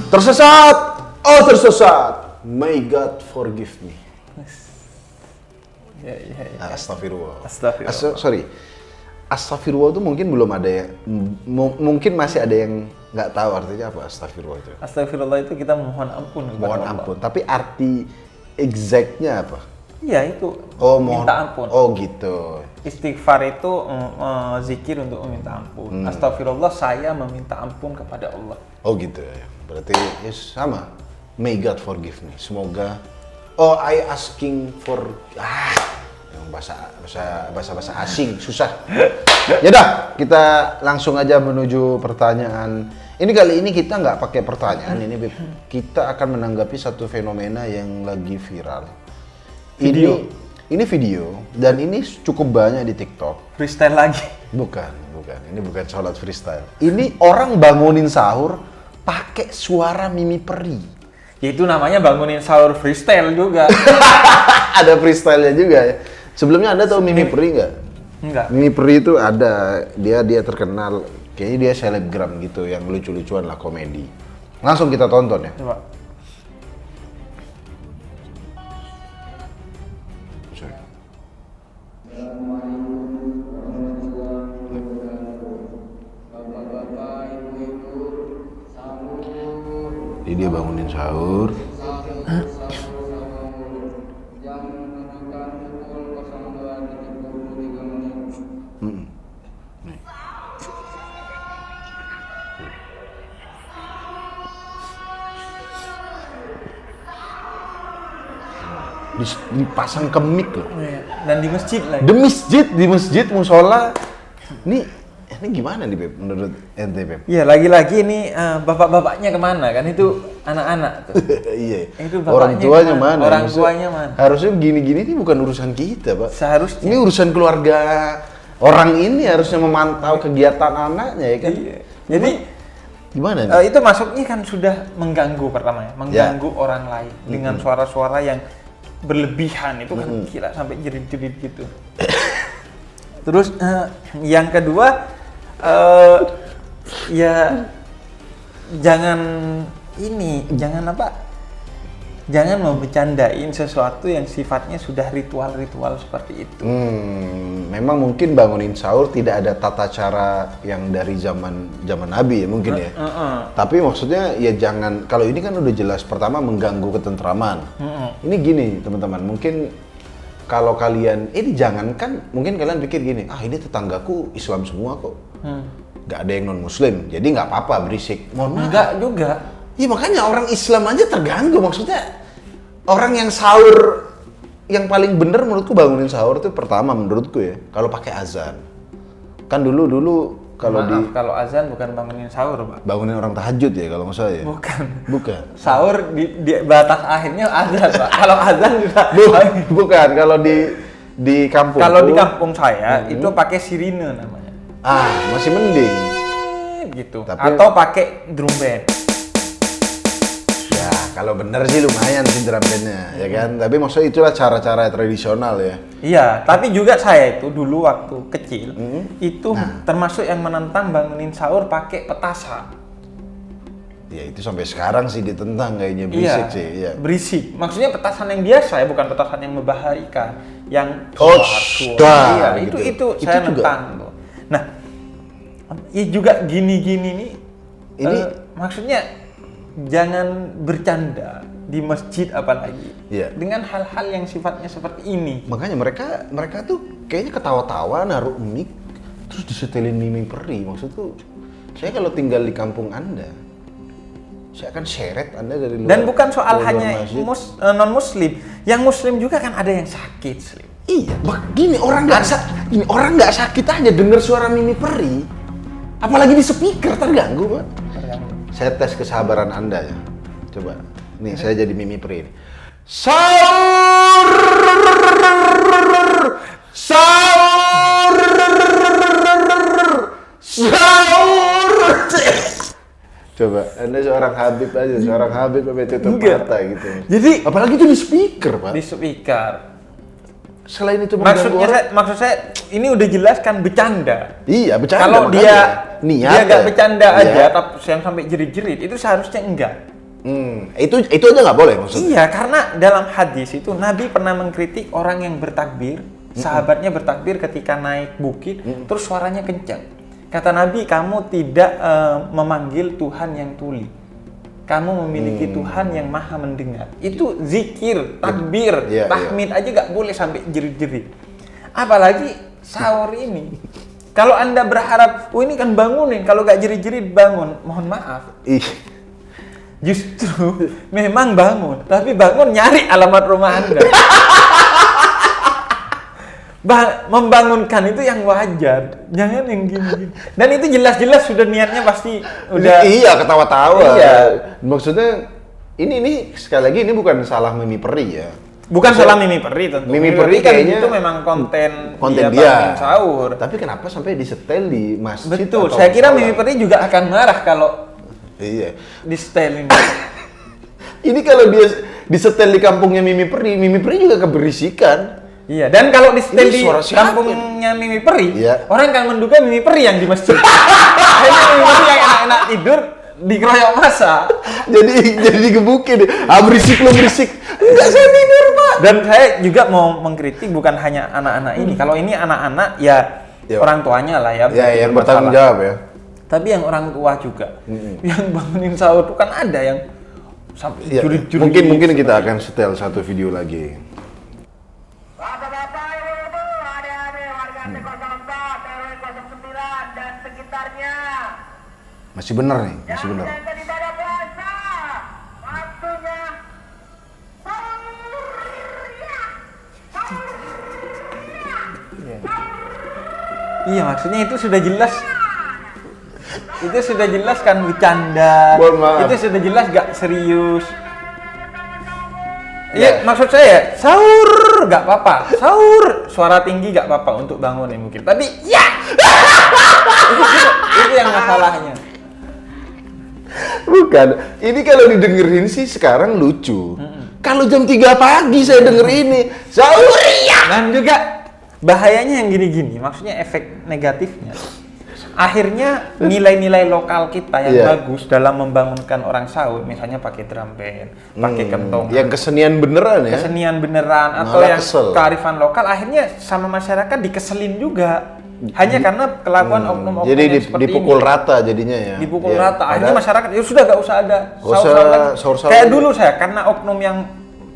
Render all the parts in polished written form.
Tersesat, oh tersesat. May God forgive me. Ya. Astagfirullah. Astagfirullah. Sorry. Astagfirullah itu mungkin belum ada ya. Mungkin masih ada yang nggak tahu artinya apa astagfirullah itu. Astagfirullah itu kita mohon ampun kepada Mohon Allah. ampun. Tapi arti exactnya apa? Iya itu. Mohon minta ampun. Oh gitu. Istighfar itu zikir untuk meminta ampun. Astagfirullah, saya meminta ampun kepada Allah. Oh gitu ya. Berarti ya sama. May God forgive me. Semoga. Oh, I asking for yang bahasa asing susah. Ya dah, kita langsung aja menuju pertanyaan. Ini kali ini kita nggak pakai pertanyaan ini, Beb. Kita akan menanggapi satu fenomena yang lagi viral. Ini video dan ini cukup banyak di TikTok. Freestyle lagi. Bukan. Ini bukan sholat freestyle. Ini orang bangunin sahur pakai suara Mimi Peri. Ya itu namanya bangunin sahur freestyle juga. Ada freestyle-nya juga ya. Sebelumnya Anda tahu Mimi Peri nggak? Enggak. Mimi Peri itu ada, dia terkenal, kayaknya dia selebgram gitu, yang lucu-lucuan lah, komedi. Langsung kita tonton ya. Coba. Sorry. Jadi dia bangunin sahur. Dipasang ke mic loh. Dan di masjid lagi. Di masjid musola. Ini gimana nih Beb, menurut ente Beb? Iya, lagi-lagi ini bapak-bapaknya kemana kan, itu anak-anak tuh. Iya. Itu Orang bapaknya tuanya kemana? mana? Orang tuanya mana? Harusnya gini-gini ini bukan urusan kita, Pak. Seharusnya. Ini urusan keluarga orang ini, harusnya memantau kegiatan anaknya ya kan. Iya. Jadi gimana nih? itu masuknya kan sudah mengganggu pertama ya, mengganggu orang lain dengan suara-suara yang berlebihan itu kan gila sampai jerit-jerit gitu. Terus yang kedua ya jangan membercandain sesuatu yang sifatnya sudah ritual-ritual seperti itu. Memang mungkin bangunin sahur tidak ada tata cara yang dari zaman Nabi ya mungkin ya. Tapi maksudnya ya jangan, kalau ini kan udah jelas pertama mengganggu ketentraman. Ini gini teman-teman, mungkin kalau kalian ini jangankan, mungkin kalian pikir gini, ini tetanggaku Islam semua kok. Nggak ada yang non Muslim, jadi nggak apa-apa berisik. Mohon maaf. Enggak juga. Iya makanya orang Islam aja terganggu, maksudnya orang yang sahur yang paling bener menurutku bangunin sahur itu pertama menurutku ya kalau pakai azan. Kan dulu kalau kalau azan bukan bangunin sahur, Pak. Bangunin orang tahajud ya kalau nggak salah ya. Bukan. Sahur di batas akhirnya azan, Pak. Kalau azan juga bukan kalau di kampung. Kalau di kampung saya itu pakai sirine namanya. Masih mending gitu. Atau pakai drum band. Ya, kalau bener sih lumayan sih drum bandnya, ya kan? Tapi maksudnya itulah cara-cara tradisional ya. Iya, tapi juga saya itu dulu waktu kecil, itu termasuk yang menentang bangunin sahur pakai petasan. Ya itu sampai sekarang sih ditentang kayaknya, berisik sih. Iya. Berisik. Maksudnya petasan yang biasa ya, bukan petasan yang membahayakan. Yang itu saya nentang tuh. Nah, ya juga gini-gini nih. Ini maksudnya jangan bercanda di masjid apalagi dengan hal-hal yang sifatnya seperti ini. Makanya mereka tuh kayaknya ketawa-tawa naruh mic terus disetelin Mimi Peri. Maksudku saya kalau tinggal di kampung Anda, saya akan seret Anda dari luar. Dan bukan soal hanya non Muslim, yang Muslim juga kan ada yang sakit, Slim. Iya, begini orang nggak sakit aja denger suara Mimi Peri, apalagi di speaker terganggu, Pak. Saya tes kesabaran Anda ya. Coba. Nih, saya jadi Mimi Peri ini. Sahur. Coba, Anda seorang Habib aja, seorang Habib sampai tutup mata gitu. Jadi, apalagi itu di speaker, Pak. Di speaker. Selain itu maksud saya ini udah jelas kan bercanda. Iya, bercanda. Kalau dia niat nggak bercanda aja, tapi yang sampai jerit-jerit itu seharusnya enggak. Itu aja nggak boleh maksudnya? Iya, karena dalam hadis itu Nabi pernah mengkritik orang yang bertakbir, sahabatnya bertakbir ketika naik bukit, terus suaranya kencang. Kata Nabi, kamu tidak memanggil Tuhan yang tuli. Kamu memiliki Tuhan yang maha mendengar. Itu zikir, takbir, tahmid aja nggak boleh sampai jerit-jerit. Apalagi sahur ini. Kalau Anda berharap, ini kan bangunin, kalau nggak jerit-jerit bangun, mohon maaf. Justru memang bangun, tapi bangun nyari alamat rumah Anda. Membangunkan itu yang wajar, jangan yang gini-gini. Dan itu jelas-jelas sudah niatnya pasti udah. Iya, ketawa-tawa. Iya. Maksudnya ini sekali lagi ini bukan salah Mimi Peri ya. Bukan salah Mimi Peri tentu. Mimi Peri kan kayaknya itu memang konten dia bangun sahur. Tapi kenapa sampai disetel di masjid? Betul, saya kira Mimi Peri juga akan marah kalau di setelin. Ini kalau dia disetel di kampungnya Mimi Peri juga keberisikan. Iya, dan kalau di setel di siapa? kampungnya Mimi Peri, orang kan menduga Mimi Peri yang di masjid. Akhirnya Mimi Peri yang enak-enak tidur dikeroyok masa. jadi digebukin. Berisik. Enggak, saya tidur, Pak. Dan saya juga mau mengkritik bukan hanya anak-anak ini. Kalau ini anak-anak ya orang tuanya lah ya. Ya, yang bertanggung jawab ya. Tapi yang orang tua juga. Yang bangunin sahur itu kan ada yang sampai jurit-jurit. Mungkin kita akan setel satu video lagi. Bapak-bapak, ibu-ibu, adik-adik, warga T04, RW 09 dan sekitarnya. Masih bener nih, masih bener. Yang sedang beribadah puasa, waktunya sahur ya. Iya, maksudnya itu sudah jelas. Itu sudah jelas kan bercanda. Itu sudah jelas gak serius. Iya, maksud saya sahur gak apa-apa. Sahur suara tinggi gak apa-apa untuk bangunin mungkin. Tapi ya. itu yang masalahnya. Bukan, ini kalau didengerin sih sekarang lucu. Kalau jam 3 pagi saya denger ini, sahur ya. Dan juga bahayanya yang gini-gini, maksudnya efek negatifnya. Akhirnya nilai-nilai lokal kita yang bagus dalam membangunkan orang sahur, misalnya pakai drum band, pakai kentong, yang kesenian beneran ya, kesenian beneran atau yang kearifan lokal, akhirnya sama masyarakat dikeselin juga. Hanya karena kelakuan oknum-oknum jadi yang seperti dipukul ini. rata jadinya ya. Dipukul rata. Akhirnya masyarakat ya sudah gak usah ada sahur-sahur. Kayak dulu saya karena oknum yang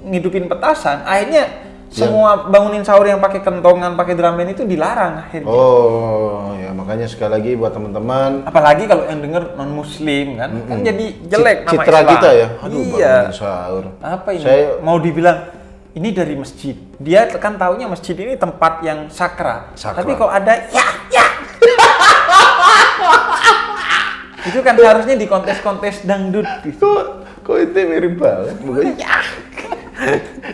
ngidupin petasan, akhirnya semua bangunin sahur yang pakai kentongan, pakai drum band itu dilarang akhirnya. Oh, ya makanya sekali lagi buat teman-teman. Apalagi kalau yang denger non muslim kan jadi jelek nama citra Islam. kita ya. Aduh, iya. bangunin sahur. Apa ini? Mau dibilang ini dari masjid. Dia kan taunya masjid ini tempat yang sakral. Tapi kok ada ya. Itu kan harusnya di kontes-kontes dangdut gitu. Kok itu mirip banget, bukannya ya.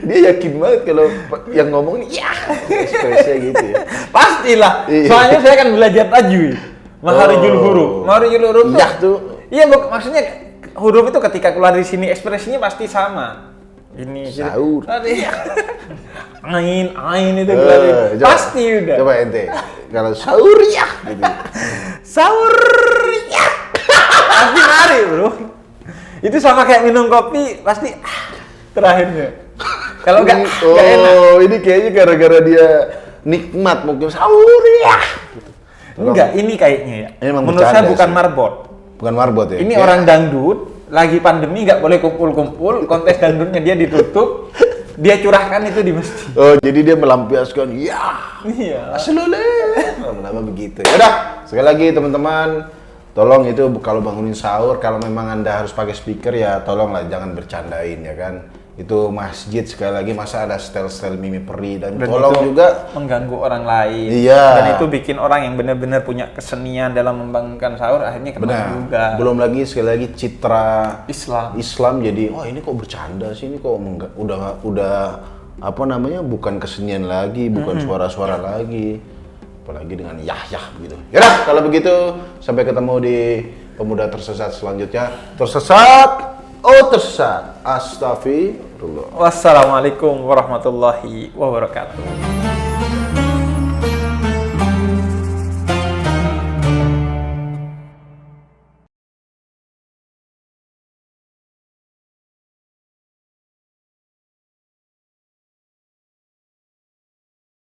Dia yakin banget kalau yang ngomong ini ya, ekspresinya gitu ya. Pastilah. Soalnya saya kan belajar tajwid. Maharijul huruf. Maharijul huruf tuh. Iya, maksudnya huruf itu ketika keluar di sini ekspresinya pasti sama. Ini sahur. Ain itu keluar. Pasti udah. Coba ente. Kalau sahur ya gitu. Sahur ya. Pasti lari, Bro. Itu sama kayak minum kopi pasti terakhirnya. Kalau enggak enak. Oh, ini kayaknya gara-gara dia nikmat mungkin sahur ya. Enggak, ini kayaknya ya. Menurut saya bukan marbot. Bukan marbot ya. Ini orang dangdut, lagi pandemi nggak boleh kumpul-kumpul, kontes dangdutnya dia ditutup, dia curahkan itu di masjid. Oh, jadi dia melampiaskan ya. Iya. Asaluleh. Lama begitu. Ya udah, sekali lagi teman-teman, tolong itu kalau bangunin sahur, kalau memang Anda harus pakai speaker ya tolonglah jangan bercandain ya kan. Itu masjid sekali lagi masa ada style-style Mimi Peri dan tolong juga mengganggu orang lain. Iya. Dan itu bikin orang yang benar-benar punya kesenian dalam membangunkan sahur akhirnya kena juga. Belum lagi sekali lagi citra Islam jadi ini kok bercanda sih, ini kok udah apa namanya bukan kesenian lagi, bukan suara-suara lagi. Apalagi dengan yah gitu. Yaudah, kalau begitu sampai ketemu di Pemuda Tersesat selanjutnya. Tersesat. Astagfirullah. Wassalamualaikum warahmatullahi wabarakatuh.